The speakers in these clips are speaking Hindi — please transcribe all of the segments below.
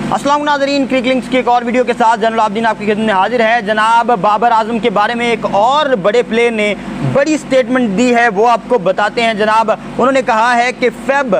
अस्सलाम नाज़रीन, क्रिक लिंक्स की एक और वीडियो के साथ जनरल आब्दीन आपकी खिदमत में हाजिर है। जनाब बाबर आजम के बारे में एक और बड़े प्लेयर ने बड़ी स्टेटमेंट दी है, वो आपको बताते हैं। जनाब उन्होंने कहा है कि फेब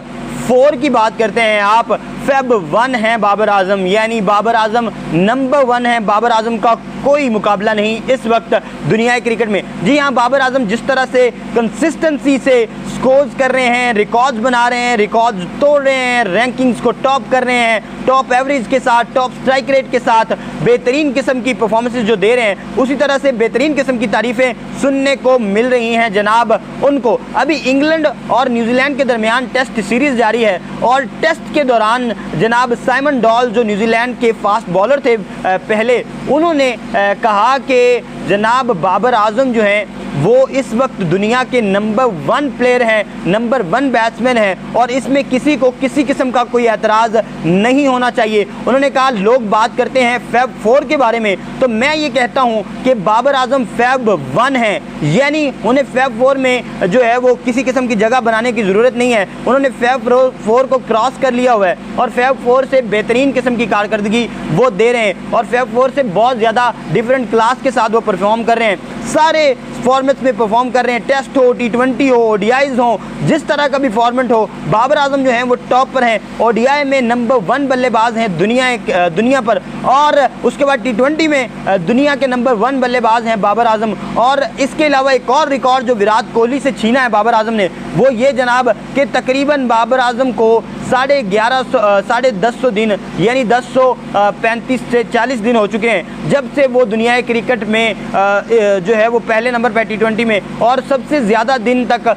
4 की बात करते हैं आप, फेब 1 है बाबर आजम, यानी बाबर आजम नंबर 1 है। बाबर आजम का कोई मुकाबला नहीं इस वक्त दुनिया क्रिकेट में। जी हाँ, बाबर आजम जिस तरह से कंसिस्टेंसी से स्कोर्स कर रहे हैं, रिकॉर्ड्स बना रहे हैं, रिकॉर्ड्स तोड़ रहे हैं, रैंकिंग्स को टॉप कर रहे हैं, टॉप एवरेज के साथ, टॉप स्ट्राइक रेट के साथ बेहतरीन किस्म की परफॉर्मेंसेस जो दे रहे हैं, उसी तरह से बेहतरीन किस्म की तारीफ़ें सुनने को मिल रही हैं। जनाब उनको अभी इंग्लैंड और न्यूजीलैंड के दरमियान टेस्ट सीरीज़ जारी है और टेस्ट के दौरान जनाब साइमन डॉल जो न्यूजीलैंड के फास्ट बॉलर थे पहले, उन्होंने कहा कि जनाब बाबर आजम जो हैं वो इस वक्त दुनिया के नंबर 1 प्लेयर हैं, नंबर 1 बैट्समैन है और इसमें किसी को किसी किस्म का कोई एतराज़ नहीं होना चाहिए। उन्होंने कहा लोग बात करते हैं फेब 4 के बारे में, तो मैं ये कहता हूँ कि बाबर आजम फेब 1 है, यानी उन्हें फेब 4 में जो है वो किसी किस्म की जगह बनाने की ज़रूरत नहीं है। उन्होंने फेब 4 को क्रॉस कर लिया हुआ है और फेब 4 से बेहतरीन किस्म की कारकर्दगी वो दे रहे हैं और फेब 4 से बहुत ज़्यादा डिफरेंट क्लास के साथ वो परफॉर्म कर रहे हैं, सारे फॉर्मेट्स में परफॉर्म कर रहे हैं। टेस्ट हो, T20 हो, ODIs हो, जिस तरह का भी फॉर्मेट हो, बाबर आजम जो हैं वो टॉप पर हैं। ODI में नंबर 1 बल्लेबाज हैं दुनिया पर, और उसके बाद T20 में दुनिया के नंबर 1 बल्लेबाज हैं बाबर आजम। और इसके अलावा एक और रिकॉर्ड जो विराट कोहली से छीना है बाबर आजम ने, वो ये जनाब कि तकरीबन बाबर आजम को 1150 दिन यानी 1035 से 40 दिन हो चुके हैं जब से वो दुनिया क्रिकेट में जो है वो पहले नंबर पर T20 में, और सबसे ज़्यादा दिन तक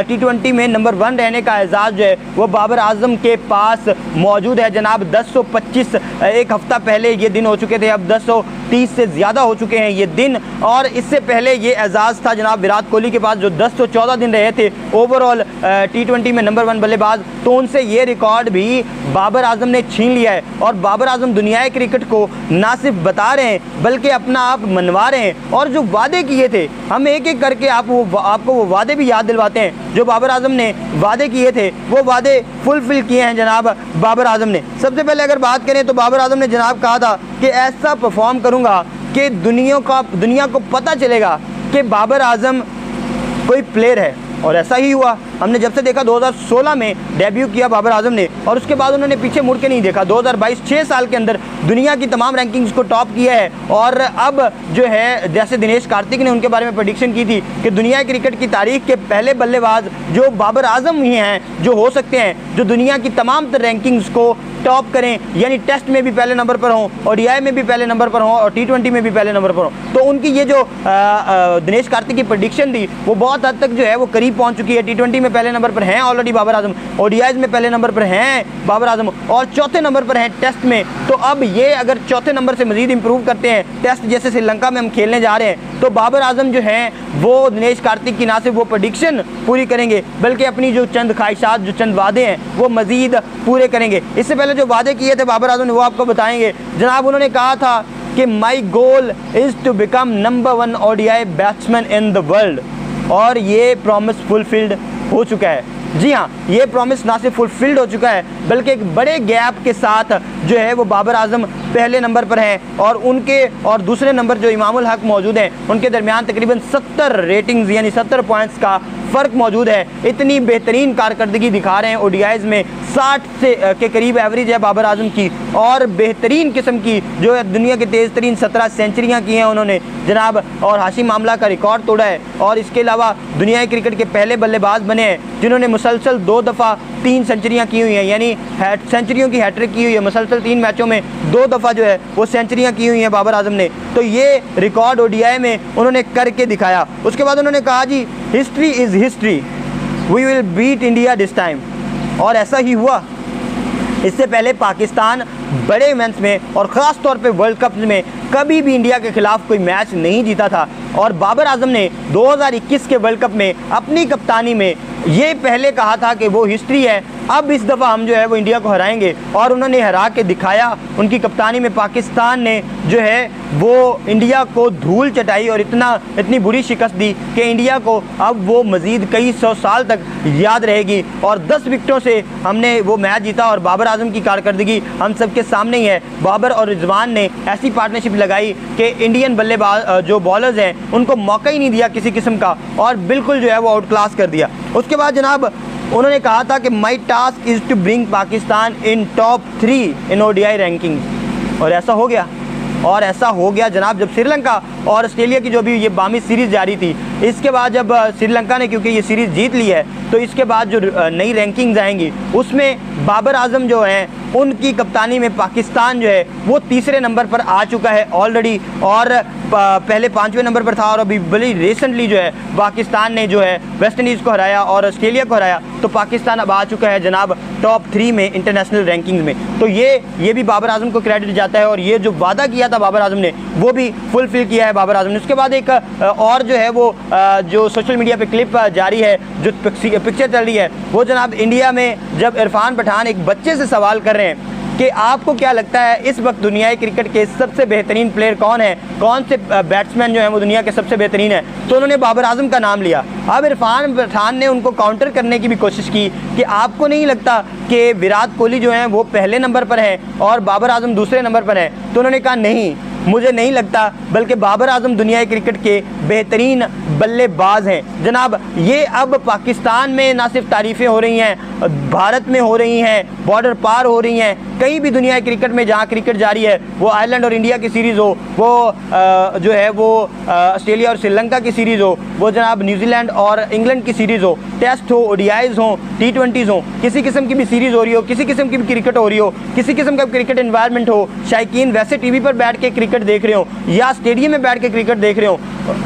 T20 में नंबर 1 रहने का एजाज़ जो है वो बाबर आजम के पास मौजूद है। जनाब 1025 एक हफ़्ता पहले ये दिन हो चुके थे, अब 1030 से ज़्यादा हो चुके हैं ये दिन, और इससे पहले ये एजाज़ था जनाब विराट कोहली के पास जो 1014 दिन रहे थे ओवरऑल T20 में नंबर 1 बल्लेबाज, तो उनसे ये रिकॉर्ड भी बाबर आजम ने छीन लिया है। और बाबर आजम दुनिया क्रिकेट को ना सिर्फ बता रहे हैं बल्कि अपना आप मनवा रहे हैं, और जो वादे किए थे हम एक एक करके आपको वो वादे भी याद दिलवाते हैं जो बाबर आजम ने वादे किए थे, वो वादे फुलफिल किए हैं जनाब बाबर आजम ने। सबसे पहले अगर बात करें तो बाबर आजम ने जनाब कहा था कि ऐसा परफॉर्म करूंगा कि दुनिया को पता चलेगा कि बाबर आजम कोई प्लेयर है, और ऐसा ही हुआ। हमने जब से देखा 2016 में डेब्यू किया बाबर आजम ने, और उसके बाद उन्होंने पीछे मुड़ के नहीं देखा। 2022 6 साल के अंदर दुनिया की तमाम रैंकिंग्स को टॉप किया है, और अब जो है जैसे दिनेश कार्तिक ने उनके बारे में प्रेडिक्शन की थी कि दुनिया क्रिकेट की तारीख के पहले बल्लेबाज जो बाबर आजम ही हैं जो हो सकते हैं जो दुनिया की तमाम रैंकिंग्स को टॉप करें, यानी टेस्ट में भी पहले नंबर पर हों, ODI में भी पहले नंबर पर हों, और T20 में भी पहले नंबर पर हों। तो उनकी ये जो दिनेश कार्तिक की प्रेडिक्शन थी वो बहुत हद तक जो है वो करीब पहुंच चुकी है। T20 में पहले नंबर पर हैं ऑलरेडी बाबर आजम, ODIs में पहले नंबर पर हैं बाबर आजम, और चौथे नंबर पर हैं टेस्ट में। तो अब ये अगर चौथे नंबर से मजीद इंप्रूव करते हैं, टेस्ट जैसे श्रीलंका में हम खेलने जा रहे हैं, तो बाबर आजम जो हैं वो दिनेश कार्तिक की ना सिर्फ वो प्रेडिक्शन पूरी करेंगे बल्कि अपनी जो चंद ख्वाहिशात, जो चंद वादे हैं वो मजीद पूरे करेंगे। इससे पहले जो वादे किए थे बाबर आजम ने वो आपको बताएंगे। जनाब उन्होंने कहा था कि my goal is to become number 1 ODI batsman in the world, और ये प्रॉमिस फुलफिल्ड हो चुका है। जी हाँ, ये प्रॉमिस ना सिर्फ फुलफिल्ड हो चुका है बल्कि एक बड़े गैप के साथ जो है वो बाबर आजम पहले नंबर पर हैं, और उनके और दूसरे नंबर जो इमामुल हक मौजूद हैं उनके दरमियान तकरीबन 70 रेटिंग्स यानी 70 पॉइंट्स का फ़र्क मौजूद है। इतनी बेहतरीन कारकर्दगी दिखा रहे हैं। ODIs में 60 के करीब एवरेज है बाबर आजम की, और बेहतरीन किस्म की जो है दुनिया के तेज़ तरीन 17 सेंचुरियाँ की हैं उन्होंने जनाब, और हाशिम आमला का रिकॉर्ड तोड़ा है। और इसके अलावा दुनिया क्रिकेट के पहले बल्लेबाज बने हैं जिन्होंने मुसलसल 2 दफ़ा 3 सेंचुरियाँ की हुई हैं, यानी सेंचुरियों की हैट्रिक की हुई है। मुसलसल 3 मैचों में 2 दफ़ा जो है वो सेंचुरियाँ की हुई हैं बाबर आजम ने। तो ये रिकॉर्ड ODI में उन्होंने करके दिखाया। उसके बाद उन्होंने कहा जी history is history, we will beat India this time, और ऐसा ही हुआ। इससे पहले पाकिस्तान बड़े इवेंट्स में और ख़ास तौर पे वर्ल्ड कप में कभी भी इंडिया के खिलाफ कोई मैच नहीं जीता था, और बाबर आजम ने 2021 के वर्ल्ड कप में अपनी कप्तानी में ये पहले कहा था कि वो हिस्ट्री है अब इस दफ़ा हम जो है वो इंडिया को हराएंगे, और उन्होंने हरा के दिखाया। उनकी कप्तानी में पाकिस्तान ने जो है वो इंडिया को धूल चटाई और इतनी बुरी शिकस्त दी कि इंडिया को अब वो मज़ीद कई सौ साल तक याद रहेगी। और 10 विकेटों से हमने वो मैच जीता, और बाबर आजम की कारकर्दगी हम सबके सामने ही है। बाबर और रिजवान ने ऐसी पार्टनरशिप लगाई कि इंडियन बल्लेबाज जो बॉलर्स हैं उनको मौका ही नहीं दिया किसी किस्म का, और बिल्कुल जो है वो आउट क्लास कर दिया। उसके बाद जनाब उन्होंने कहा था कि my task is to bring Pakistan in top 3 in ODI ranking, और ऐसा हो गया। और ऐसा हो गया जनाब, जब श्रीलंका और ऑस्ट्रेलिया की जो भी ये बामी सीरीज़ जारी थी, इसके बाद जब श्रीलंका ने क्योंकि ये सीरीज़ जीत ली है, तो इसके बाद जो नई रैंकिंग्स आएंगी उसमें बाबर आजम जो हैं उनकी कप्तानी में पाकिस्तान जो है वो तीसरे नंबर पर आ चुका है ऑलरेडी, और पहले 5वें नंबर पर था, और अभी बड़ी रिसेंटली जो है पाकिस्तान ने जो है वेस्ट इंडीज़ को हराया और ऑस्ट्रेलिया को हराया, तो पाकिस्तान अब आ चुका है जनाब टॉप 3 में इंटरनेशनल रैंकिंग में। तो ये भी बाबर आजम को क्रेडिट जाता है, और ये जो वादा किया था बाबर आजम ने वो भी फुलफिल किया है बाबर आजम ने। उसके बाद एक और जो है वो जो सोशल मीडिया पे क्लिप जारी है, जो पिक्चर चल रही है, वो जनाब इंडिया में जब इरफान पठान एक बच्चे से सवाल कर रहे हैं कि आपको क्या लगता है इस वक्त दुनियाई क्रिकेट के सबसे बेहतरीन प्लेयर कौन है, कौन से बैट्समैन जो हैं वो दुनिया के सबसे बेहतरीन है, तो उन्होंने बाबर आजम का नाम लिया। अब इरफान पठान ने उनको काउंटर करने की भी कोशिश की कि आपको नहीं लगता कि विराट कोहली जो हैं वो पहले नंबर पर हैं और बाबर आजम दूसरे नंबर पर हैं, तो उन्होंने कहा नहीं, मुझे नहीं लगता, बल्कि बाबर आजम दुनियाई क्रिकेट के बेहतरीन बल्लेबाज हैं। जनाब ये अब पाकिस्तान में ना सिर्फ तारीफ़ें हो रही हैं, भारत में हो रही हैं, बॉर्डर पार हो रही हैं, कहीं भी दुनिया क्रिकेट में जहाँ क्रिकेट जारी है, वो आयरलैंड और इंडिया की सीरीज़ हो, वो जो है वो ऑस्ट्रेलिया और श्रीलंका की सीरीज़ हो, वो जनाब न्यूजीलैंड और इंग्लैंड की सीरीज़ हो, टेस्ट हो, ODIs हो, T20s हो, किसी किस्म की भी सीरीज़ हो रही हो, किसी किस्म की भी क्रिकेट हो रही हो, किसी किस्म का क्रिकेट एनवायरनमेंट हो, शायकीन वैसे टीवी पर बैठ के क्रिकेट देख रहे हो या स्टेडियम में बैठ के क्रिकेट देख रहे हो,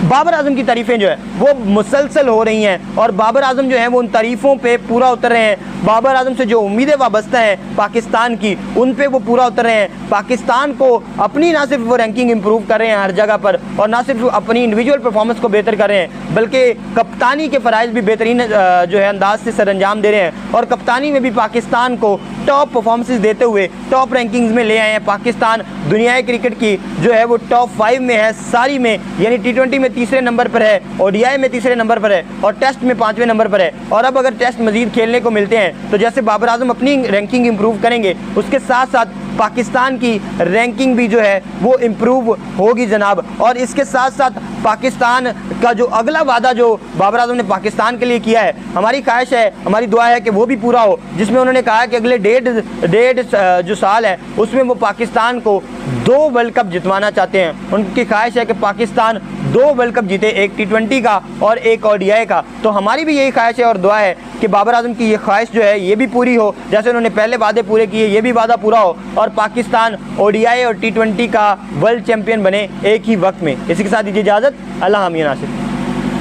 बाबर आजम की तारीफ़ें जो है वो मुसलसल हो रही हैं, और बाबर आजम जो है वो उन तारीफ़ों पे पूरा उतर रहे हैं। बाबर आजम से जो उम्मीदें वाबस्ता हैं पाकिस्तान की, उन पे वो पूरा उतर रहे हैं। पाकिस्तान को अपनी ना सिर्फ वो रैंकिंग इंप्रूव कर रहे हैं हर जगह पर, और ना सिर्फ अपनी इंडिविजुअल परफॉर्मेंस को बेहतर कर रहे हैं, बल्कि कप्तानी के फ़राइज़ भी बेहतरीन जो है अंदाज से सरअंजाम दे रहे हैं, और कप्तानी में भी पाकिस्तान को टॉप परफॉर्मेंसेस देते हुए टॉप रैंकिंग्स में ले आए हैं। पाकिस्तान दुनिया क्रिकेट की जो है वो टॉप 5 में है सारी में, यानी T20 में तीसरे नंबर पर है, ODI में तीसरे नंबर पर है, और टेस्ट में 5वें नंबर पर है। और अब अगर टेस्ट मजीद खेलने को मिलते हैं तो जैसे बाबर आजम अपनी रैंकिंग इंप्रूव करेंगे, उसके साथ साथ पाकिस्तान की रैंकिंग भी जो है वो इम्प्रूव होगी जनाब। और इसके साथ साथ पाकिस्तान का जो अगला वादा जो बाबर आजम ने पाकिस्तान के लिए किया है, हमारी ख्वाहिश है, हमारी दुआ है कि वो भी पूरा हो, जिसमें उन्होंने कहा कि अगले डेढ़ जो साल है उसमें वो पाकिस्तान को 2 वर्ल्ड कप जितवाना चाहते हैं। उनकी ख्वाहिश है कि पाकिस्तान 2 वर्ल्ड कप जीते, एक T20 का और एक ODI का। तो हमारी भी यही ख्वाहिश है और दुआ है कि बाबर आजम की ये ख्वाहिश जो है ये भी पूरी हो, जैसे उन्होंने पहले वादे पूरे किए, ये भी वादा पूरा हो, और पाकिस्तान ODI और T20 का वर्ल्ड चैंपियन बने एक ही वक्त में। इसी के साथ दीजिए इजाज़त, अल्लाह हामिया नासिर।